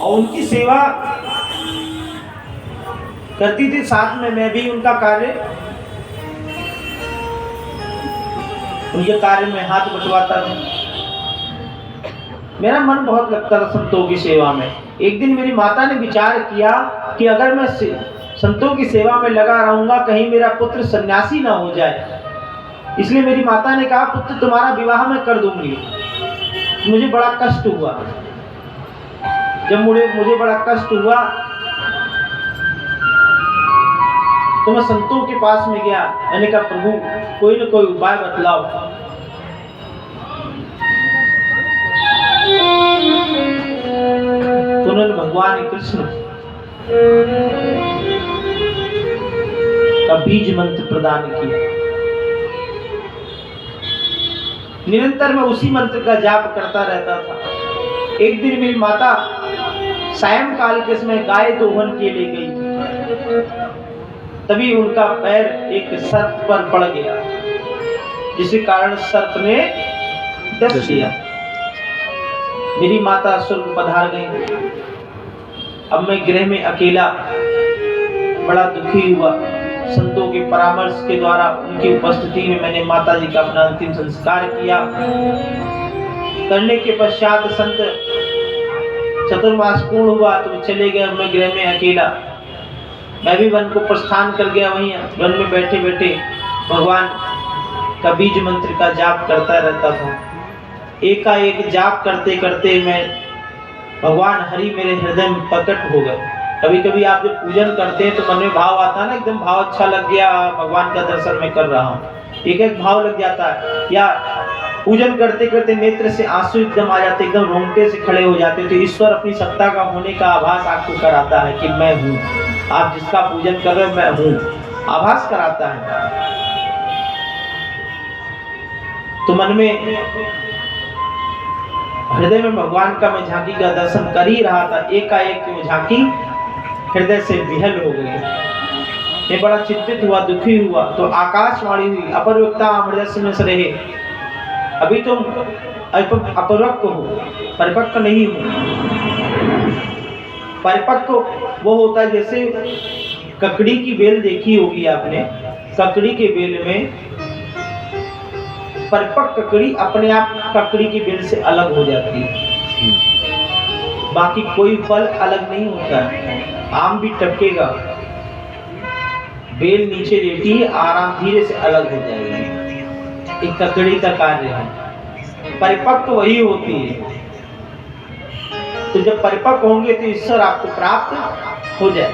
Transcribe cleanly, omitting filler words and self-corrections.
और उनकी सेवा करती थी, साथ में मैं भी उनका कार्य, उनके कार्य में हाथ बटवाता था। मेरा मन बहुत लगता था संतों की सेवा में। एक दिन मेरी माता ने विचार किया कि अगर मैं संतों की सेवा में लगा रहूंगा कहीं मेरा पुत्र सन्यासी ना हो जाए, इसलिए मेरी माता ने कहा पुत्र तुम्हारा विवाह मैं कर दूंगी। मुझे बड़ा कष्ट हुआ। जब मुझे बड़ा कष्ट हुआ तो मैं संतों के पास में गया। मैंने कहा प्रभु कोई न कोई उपाय बतलाओ। तो उन्होंने भगवान कृष्ण का बीज मंत्र प्रदान किया। निरंतर मैं उसी मंत्र का जाप करता रहता था। एक दिन मेरी माता सायंकाल के समय गाय दोहन के लिए गई, तभी उनका पैर एक सर्प पर पड़ गया, जिसके कारण सर्प ने डस लिया। मेरी माता स्वर्ग पधार गई। अब मैं गृह में अकेला बड़ा दुखी हुआ। संतों के परामर्श के द्वारा उनकी उपस्थिति में मैंने माता जी का अपना अंतिम संस्कार किया। करने के पश्चात संत चतुर्मास पूर्ण हुआ तो चले गए। मैं गृह में अकेला, मैं भी वन को प्रस्थान कर गया। वहीं वन में बैठे बैठे भगवान का बीज मंत्र का जाप करता रहता था। एकाएक जाप करते करते मैं भगवान हरि मेरे हृदय में प्रकट हो गए। कभी कभी आप जब पूजन करते हैं तो मन में भाव आता है ना, एकदम भाव अच्छा लग गया, भगवान का दर्शन मैं कर रहा हूँ, एक एक भाव लग जाता है। या पूजन करते करते नेत्र से आंसू एकदम आ जाते, एकदम रोंगटे से खड़े हो जाते। तो ईश्वर अपनी सत्ता का होने का आभास आपको कराता है कि मैं हूँ, आप जिसका पूजन कर रहे हो मैं हूँ, आभास कराता है। तो मन में हृदय में भगवान का मैं झांकी का दर्शन कर ही रहा था। एकाएक वो झांकी हृदय से विहल हो गई। मैं बड़ा चिंतित हुआ, दुखी हुआ। तो आकाशवाणी हुई, अपरवक्ता हृदय में से रहे, अभी तुम अपरवक्ता हो, परिपक्व नहीं हो। परिपक्व वो होता है जैसे ककड़ी की बेल देखी होगी आपने, ककड़ी के बेल में परिपक्व ककड़ी अपने आप ककड़ी की बेल से अलग हो जाती है, बाकी कोई फल अलग नहीं होता है। आम भी टपकेगा, बेल नीचे लेटी है, आराम धीरे से अलग हो जाएगी। एक ककड़ी का कार्य है, परिपक्व वही होती है। तो जब परिपक्व होंगे तो ईश्वर आपको प्राप्त हो जाए।